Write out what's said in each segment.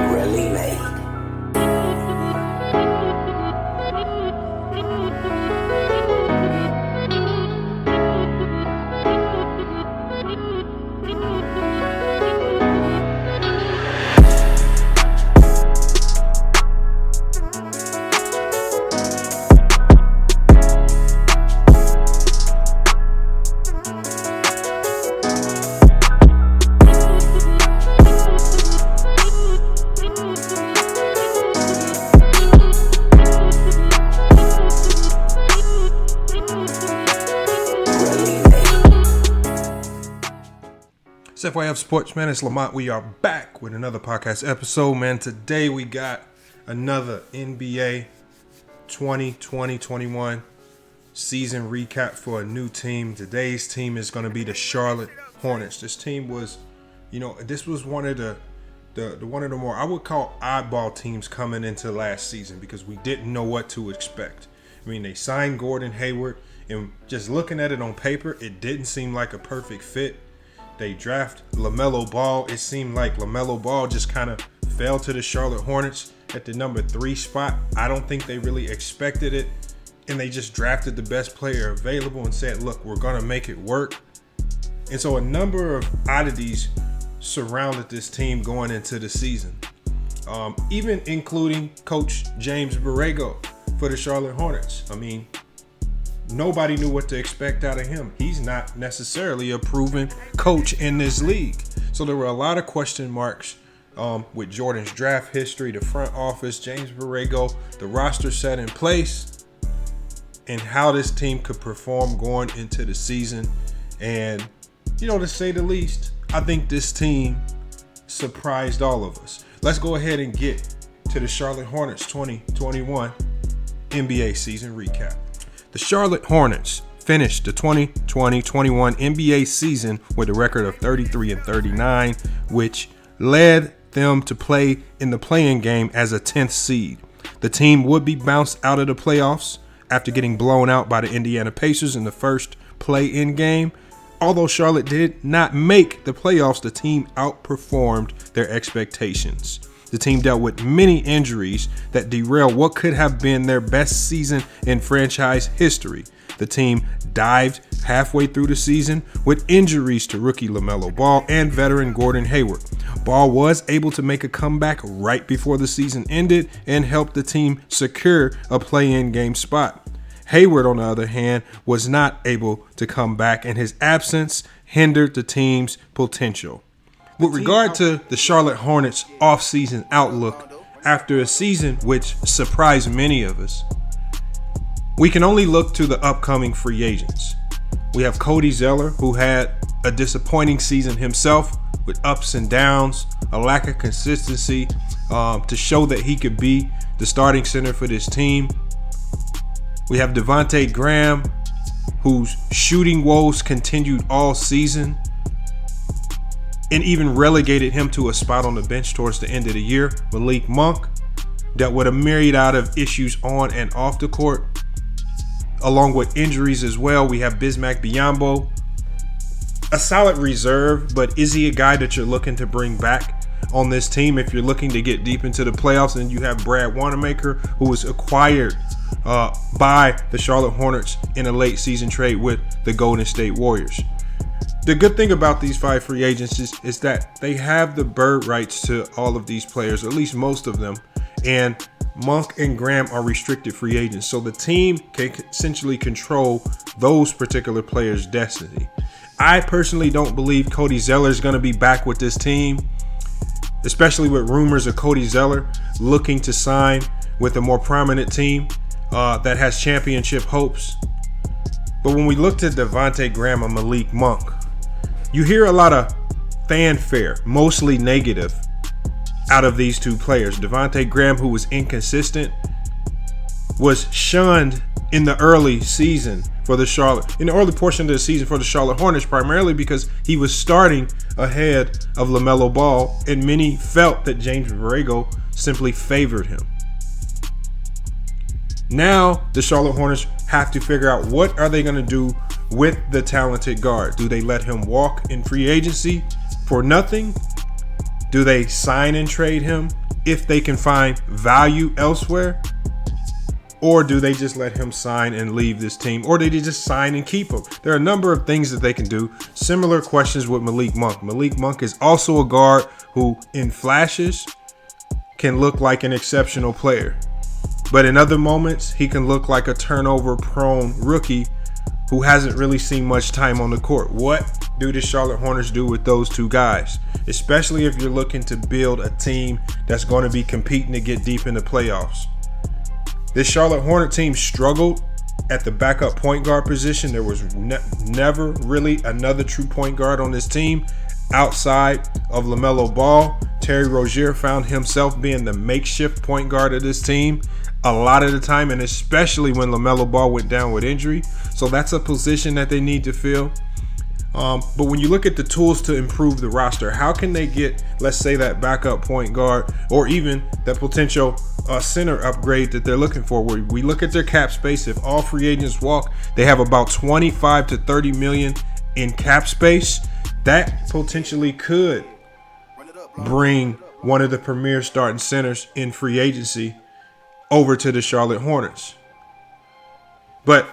Really made. FYF Sports, man, it's Lamont. We are back with another podcast episode, man. Today we got another NBA 2020-21 season recap for a new team. Today's team is going to be the Charlotte Hornets. This team was, this was one of the more, I would call, oddball teams coming into last season because we didn't know what to expect. I mean, they signed Gordon Hayward, and just looking at it on paper, it didn't seem like a perfect fit. They draft LaMelo Ball. It seemed like LaMelo Ball just kind of fell to the Charlotte Hornets at the number 3 spot. I don't think they really expected it. And they just drafted the best player available and said, look, we're going to make it work. And so a number of oddities surrounded this team going into the season, even including Coach James Borrego for the Charlotte Hornets. I mean, nobody knew what to expect out of him. He's not necessarily a proven coach in this league. So there were a lot of question marks with Jordan's draft history, the front office, James Borrego, the roster set in place, and how this team could perform going into the season. And, to say the least, I think this team surprised all of us. Let's go ahead and get to the Charlotte Hornets 2021 NBA season recap. The Charlotte Hornets finished the 2020-21 NBA season with a record of 33-39, which led them to play in the play-in game as a 10th seed. The team would be bounced out of the playoffs after getting blown out by the Indiana Pacers in the first play-in game. Although Charlotte did not make the playoffs, the team outperformed their expectations. The team dealt with many injuries that derailed what could have been their best season in franchise history. The team dived halfway through the season with injuries to rookie LaMelo Ball and veteran Gordon Hayward. Ball was able to make a comeback right before the season ended and helped the team secure a play-in game spot. Hayward, on the other hand, was not able to come back, and his absence hindered the team's potential. With regard to the Charlotte Hornets offseason outlook, after a season which surprised many of us, we can only look to the upcoming free agents. We have Cody Zeller, who had a disappointing season himself with ups and downs, a lack of consistency to show that he could be the starting center for this team. We have Devontae Graham, whose shooting woes continued all season, and even relegated him to a spot on the bench towards the end of the year. Malik Monk dealt with a myriad of issues on and off the court, along with injuries as well. We have Bismack Biyombo, a solid reserve, but is he a guy that you're looking to bring back on this team if you're looking to get deep into the playoffs? And you have Brad Wanamaker, who was acquired by the Charlotte Hornets in a late season trade with the Golden State Warriors. The good thing about these 5 free agents is that they have the bird rights to all of these players, or at least most of them, and Monk and Graham are restricted free agents, so the team can essentially control those particular players' destiny. I personally don't believe Cody Zeller is going to be back with this team, especially with rumors of Cody Zeller looking to sign with a more prominent team that has championship hopes. But when we looked at Devontae Graham and Malik Monk, you hear a lot of fanfare, mostly negative, out of these two players. Devontae Graham, who was inconsistent, was shunned in the early season for the early portion of the season for the Charlotte Hornets, primarily because he was starting ahead of LaMelo Ball, and many felt that James Borrego simply favored him. Now the Charlotte Hornets have to figure out what are they going to do with the talented guard. Do they let him walk in free agency for nothing? Do they sign and trade him? if they can find value elsewhere? Or do they just let him sign and leave this team? Or do they just sign and keep him? There are a number of things that they can do. Similar questions with Malik Monk. Malik Monk is also a guard who, in flashes, can look like an exceptional player. But in other moments, he can look like a turnover-prone rookie who hasn't really seen much time on the court. What do the Charlotte Hornets do with those two guys? Especially if you're looking to build a team that's going to be competing to get deep in the playoffs. This Charlotte Hornet team struggled at the backup point guard position. There was never really another true point guard on this team outside of LaMelo Ball. Terry Rozier found himself being the makeshift point guard of this team a lot of the time, and especially when LaMelo Ball went down with injury. So that's a position that they need to fill. But when you look at the tools to improve the roster, how can they get, let's say, that backup point guard or even that potential center upgrade that they're looking for? Where we look at their cap space, if all free agents walk, they have about 25 to 30 million in cap space. That potentially could bring one of the premier starting centers in free agency over to the Charlotte Hornets. But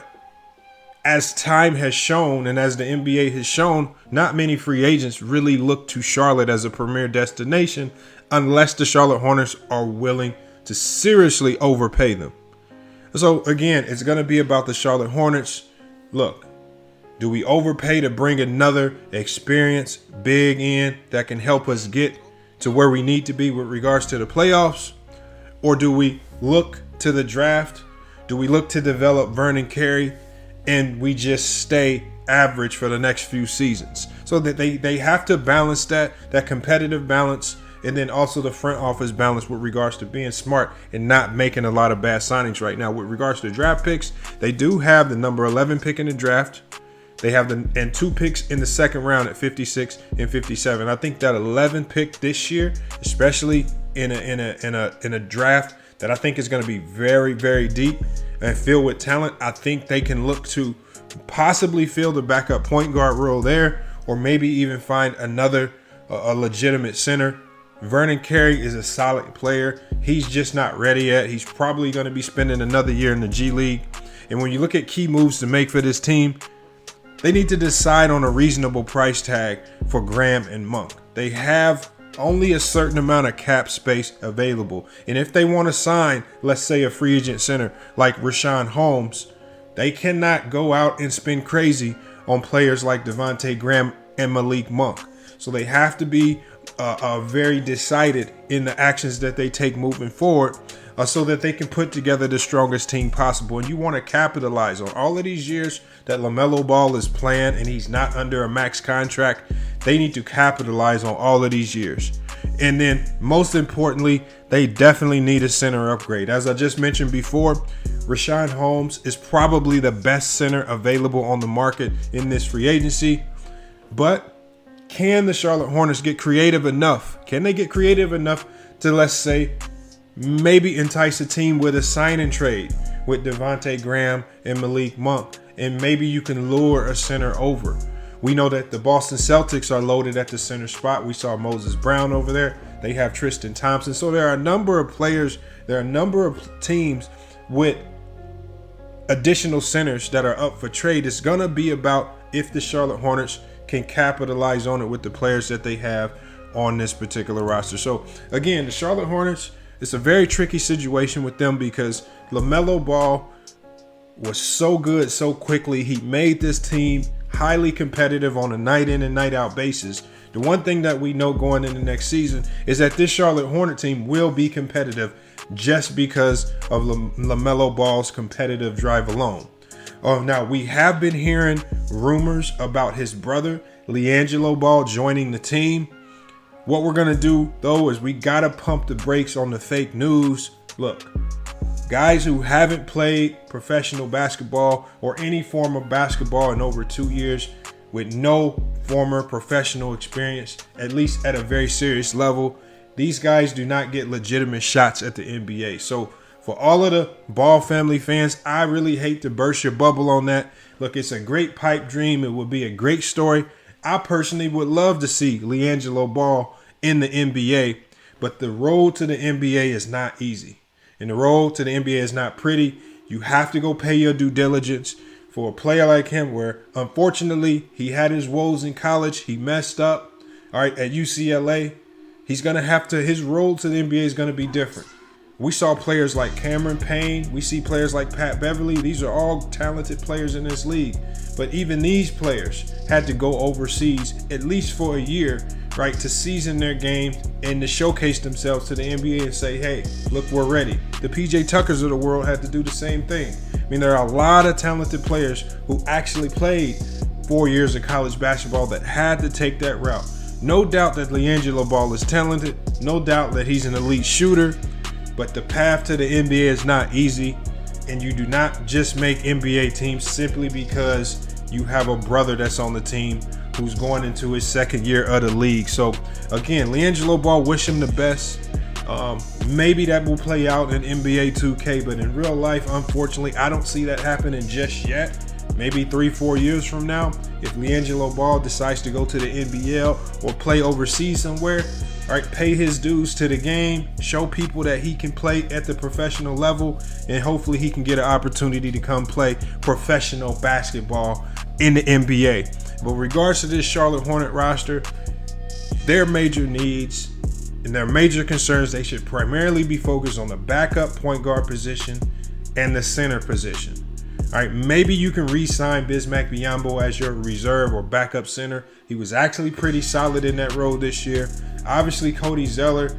as time has shown and as the NBA has shown, not many free agents really look to Charlotte as a premier destination unless the Charlotte Hornets are willing to seriously overpay them. So again, it's going to be about the Charlotte Hornets. Look, do we overpay to bring another experienced big in that can help us get to where we need to be with regards to the playoffs? Or do we look to the draft? Do we look to develop Vernon Carey and we just stay average for the next few seasons? So that they have to balance that competitive balance, and then also the front office balance with regards to being smart and not making a lot of bad signings right now. With regards to draft picks, they do have the number 11 pick in the draft. They have and 2 picks in the second round at 56 and 57. I think that 11 pick this year, especially in a draft that I think is going to be very, very deep and filled with talent, I think they can look to possibly fill the backup point guard role there, or maybe even find another a legitimate center. Vernon Carey is a solid player. He's just not ready yet. He's probably going to be spending another year in the G League. And when you look at key moves to make for this team, they need to decide on a reasonable price tag for Graham and Monk. They have only a certain amount of cap space available. And if they want to sign, let's say, a free agent center like Richaun Holmes, they cannot go out and spend crazy on players like Devontae Graham and Malik Monk. So they have to be very decided in the actions that they take moving forward, so that they can put together the strongest team possible. And you want to capitalize on all of these years that LaMelo Ball is playing and he's not under a max contract. They need to capitalize on all of these years. And then most importantly, they definitely need a center upgrade. As I just mentioned before, Richaun Holmes is probably the best center available on the market in this free agency. But can the Charlotte Hornets get creative enough? Can they get creative enough to, let's say, maybe entice a team with a sign and trade with Devontae Graham and Malik Monk? And maybe you can lure a center over. We know that the Boston Celtics are loaded at the center spot. We saw Moses Brown over there. They have Tristan Thompson. So there are a number of players, there are a number of teams with additional centers that are up for trade. It's going to be about if the Charlotte Hornets can capitalize on it with the players that they have on this particular roster. So again, the Charlotte Hornets, it's a very tricky situation with them because LaMelo Ball was so good so quickly. He made this team highly competitive on a night in and night out basis. The one thing that we know going into next season is that this Charlotte Hornet team will be competitive just because of LaMelo Ball's competitive drive alone. Now, we have been hearing rumors about his brother, LiAngelo Ball, joining the team. What we're going to do, though, is we got to pump the brakes on the fake news. Look, guys who haven't played professional basketball or any form of basketball in over 2 years with no former professional experience, at least at a very serious level, these guys do not get legitimate shots at the NBA. So for all of the Ball family fans, I really hate to burst your bubble on that. Look, it's a great pipe dream. It would be a great story. I personally would love to see LiAngelo Ball in the NBA. But the road to the NBA is not easy. And the road to the NBA is not pretty. You have to go pay your due diligence for a player like him where, unfortunately, he had his woes in college. He messed up, all right, at UCLA. He's going to have to, his road to the NBA is going to be different. We saw players like Cameron Payne. We see players like Pat Beverly. These are all talented players in this league. But even these players had to go overseas at least for a year, right, to season their game and to showcase themselves to the NBA and say, hey, look, we're ready. The PJ Tuckers of the world had to do the same thing. I mean, there are a lot of talented players who actually played 4 years of college basketball that had to take that route. No doubt that LiAngelo Ball is talented. No doubt that he's an elite shooter. But the path to the NBA is not easy, and you do not just make NBA teams simply because you have a brother that's on the team who's going into his second year of the league. So, again, LiAngelo Ball, wish him the best. Maybe that will play out in NBA 2K, but in real life, unfortunately, I don't see that happening just yet. Maybe 3-4 years from now, if LiAngelo Ball decides to go to the NBL or play overseas somewhere, all right, pay his dues to the game, show people that he can play at the professional level, and hopefully he can get an opportunity to come play professional basketball in the NBA. But regards to this Charlotte Hornet roster, their major needs and their major concerns, they should primarily be focused on the backup point guard position and the center position. All right, maybe you can re-sign Bismack Biyombo as your reserve or backup center. He was actually pretty solid in that role this year. Obviously, Cody Zeller,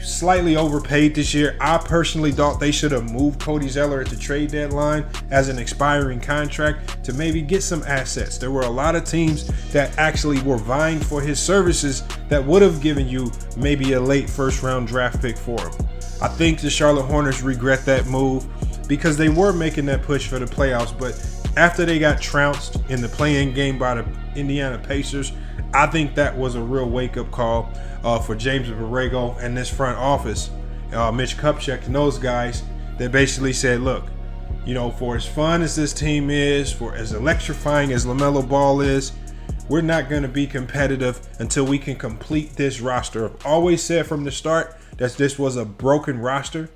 slightly overpaid this year. I personally thought they should have moved Cody Zeller at the trade deadline as an expiring contract to maybe get some assets. There were a lot of teams that actually were vying for his services that would have given you maybe a late first-round draft pick for him. I think the Charlotte Hornets regret that move because they were making that push for the playoffs, but after they got trounced in the play-in game by the Indiana Pacers, I think that was a real wake-up call for James Borrego and this front office, Mitch Kupchak and those guys that basically said, look, you know, for as fun as this team is, for as electrifying as LaMelo Ball is, we're not going to be competitive until we can complete this roster. I've always said from the start that this was a broken roster.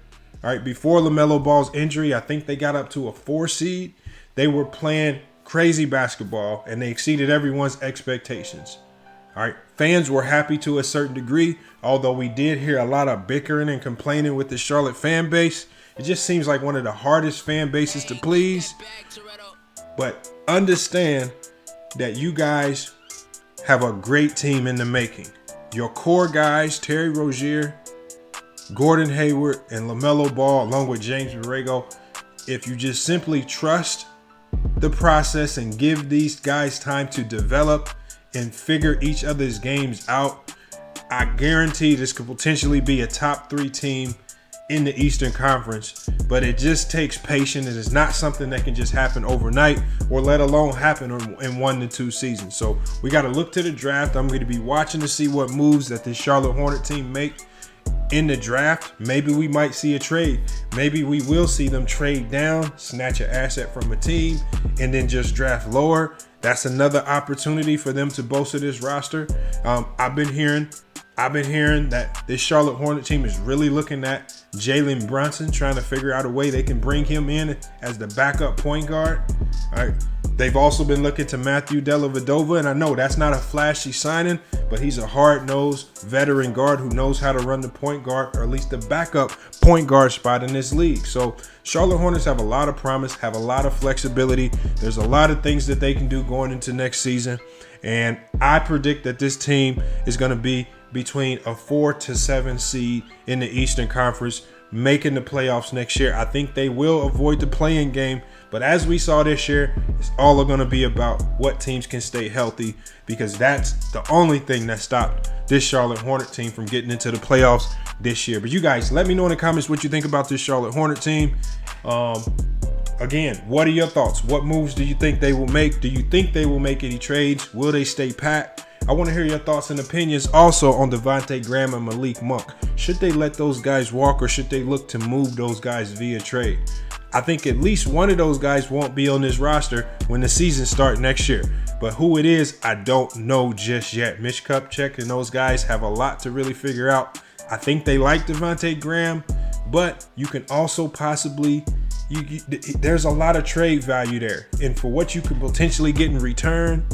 All right, before LaMelo Ball's injury, I think they got up to a 4 seed. They were playing crazy basketball, and they exceeded everyone's expectations. All right, fans were happy to a certain degree, although we did hear a lot of bickering and complaining with the Charlotte fan base. It just seems like one of the hardest fan bases to please. But understand that you guys have a great team in the making. Your core guys, Terry Rozier, Gordon Hayward, and LaMelo Ball, along with James Borrego, if you just simply trust the process and give these guys time to develop and figure each other's games out, I guarantee this could potentially be a top 3 team in the Eastern Conference. But it just takes patience. It is not something that can just happen overnight, or let alone happen in 1 to 2 seasons. So we got to look to the draft. I'm going to be watching to see what moves that this Charlotte Hornet team make in the draft. Maybe we might see a trade. Maybe we will see them trade down, snatch an asset from a team, and then just draft lower. That's another opportunity for them to bolster this roster. I've been hearing that this Charlotte Hornet team is really looking at Jalen Brunson, trying to figure out a way they can bring him in as the backup point guard. All right. They've also been looking to Matthew Dellavedova, and I know that's not a flashy signing, but he's a hard-nosed veteran guard who knows how to run the point guard, or at least the backup point guard spot in this league. So Charlotte Hornets have a lot of promise, have a lot of flexibility. There's a lot of things that they can do going into next season, and I predict that this team is going to be between a 4 to 7 seed in the Eastern Conference, making the playoffs next year. I think they will avoid the play-in game, but as we saw this year, it's all going to be about what teams can stay healthy, because that's the only thing that stopped this Charlotte Hornet team from getting into the playoffs this year. But you guys, let me know in the comments what you think about this Charlotte Hornet team. Again, what are your thoughts? What moves do you think they will make? Do you think they will make any trades? Will they stay pat? I want to hear your thoughts and opinions also on Devontae Graham and Malik Monk. Should they let those guys walk, or should they look to move those guys via trade? I think at least one of those guys won't be on this roster when the season starts next year. But who it is, I don't know just yet. Mitch Kupchak and those guys have a lot to really figure out I think they like Devontae Graham, but you can also possibly, there's a lot of trade value there. And for what you could potentially get in return,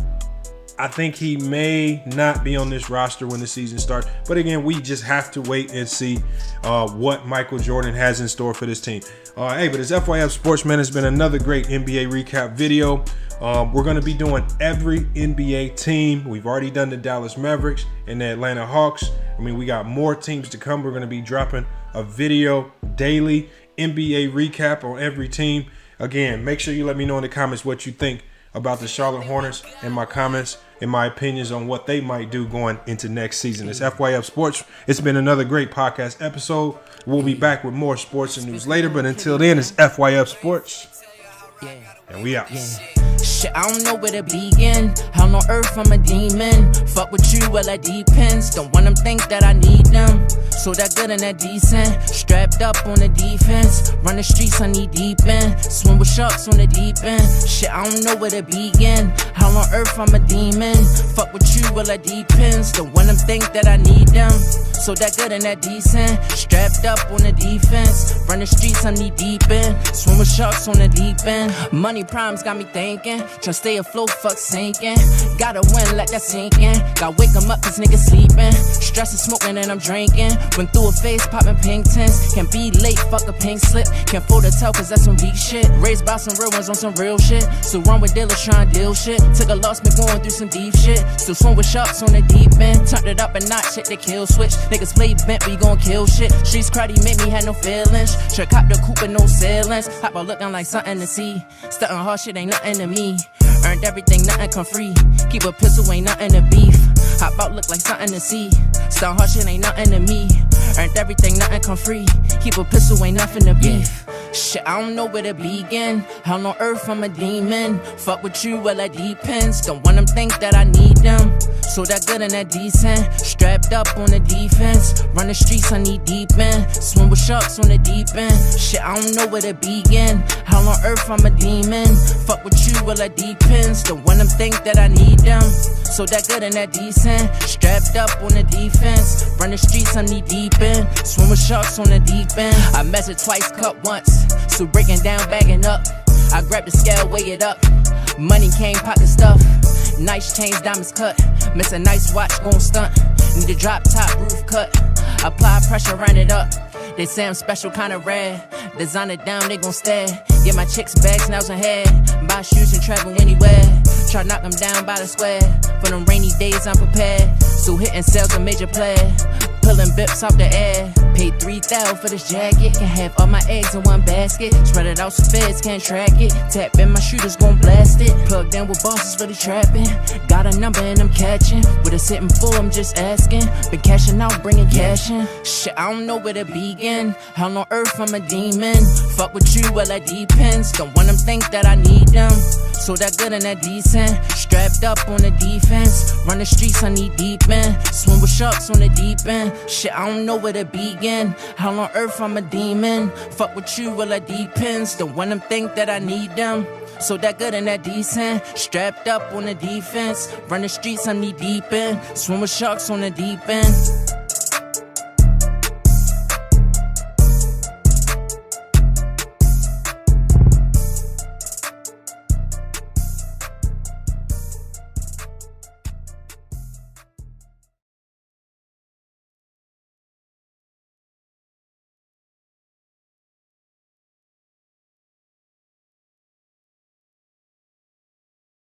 I think he may not be on this roster when the season starts. But again, we just have to wait and see what Michael Jordan has in store for this team. Hey, but it's FYF Sports, man. It's been another great NBA recap video. We're going to be doing every NBA team. We've already done the Dallas Mavericks and the Atlanta Hawks. I mean, we got more teams to come. We're going to be dropping a video daily, NBA recap on every team. Again, make sure you let me know in the comments what you think about the Charlotte Hornets and my comments and my opinions on what they might do going into next season. It's FYF Sports. It's been another great podcast episode. We'll be back with more sports and news later, but until then, it's FYF Sports, and we out. Shit, I don't know where to begin. Hell on earth, I'm a demon. Fuck with you, well, that depends. Don't want them think that I need them. So that good and that decent. Strapped up on the defense. Run the streets, I need deep in. Swim with sharks on the deep end. Shit, I don't know where to begin. Hell on earth, I'm a demon. Fuck with you, well, that depends. Don't want them think that I need them. So that good and that decent. Strapped up on the defense. Run the streets, I need deep in. Swim with sharks on the deep end. Money problems got me thinking. Tryna stay afloat, fuck sinking. Gotta win, let that sink in. Gotta wake 'em up, cause niggas sleeping. Stressing, smoking, and I'm drinking. Went through a phase, popping pink tints. Can't be late, fuck a pink slip. Can't fold a tell, cause that's some weak shit. Raised by some real ones on some real shit. Still run with dealers trying to deal shit. Took a loss, been going through some deep shit. Still swim with sharks on the deep end. Turned it up a notch, hit the kill switch. Niggas play bent, we gon' kill shit. Streets crowdy, make me have no feelings. Trick cop the coupe with no ceilings. Hop out looking like something to see. Stuntin' hard shit ain't nothing to me. Earned everything, nothing come free. Keep a pistol, ain't nothing to beef. Hop out, look like something to see. Stunt hard shit ain't nothing to me. Earned everything, nothing come free. Keep a pistol, ain't nothing to beef. Shit, I don't know where to begin. Hell on earth, I'm a demon. Fuck with you, well, that depends. Don't want them think that I need them. So that good and that decent. Strapped up on the defense. Run the streets, I need deep in. Swim with sharks on the deep end. Shit, I don't know where to begin. Hell on earth, I'm a demon. Fuck with you, well, that depends. Don't want them think that I need them. So that good and that decent. Strapped up on the defense. Run the streets, I need deep in. Swim with sharks on the deep end. I measured twice, cut once. So breaking down, bagging up. I grab the scale, weigh it up. Money came, pocket stuff. Nice chains, diamonds cut. Miss a nice watch, gon' stunt. Need a drop top, roof cut. Apply pressure, run it up. They say I'm special, kinda rare. Design it down, they gon' stare. Get my chicks bags, nails and hair. Buy shoes and travel anywhere. Try knock them down by the square. For them rainy days, I'm prepared. So hitting sales a major player. Pulling bips off the air. Paid $3,000 for this jacket. Can have all my eggs in one basket. Spread it out so feds can't track it. Tap in, my shooters gon' blast it. Plugged in with bosses really trapping. Got a number and I'm catching. With a sitting full, I'm just asking. Been cashing out, bringing cash in. Shit, I don't know where to begin. Hell on earth, I'm a demon. Fuck with you, well, that depends. Don't want them think that I need them. So that good and that decent. Strapped up on the defense. Run the streets, I need deep in. Swim with sharks on the deep end. Shit, I don't know where to begin. Hell on earth, I'm a demon. Fuck with you, well, that depends. Don't want them think that I need them. So that good and that decent. Strapped up on the defense. Run the streets, I need deep in. Swim with sharks on the deep end.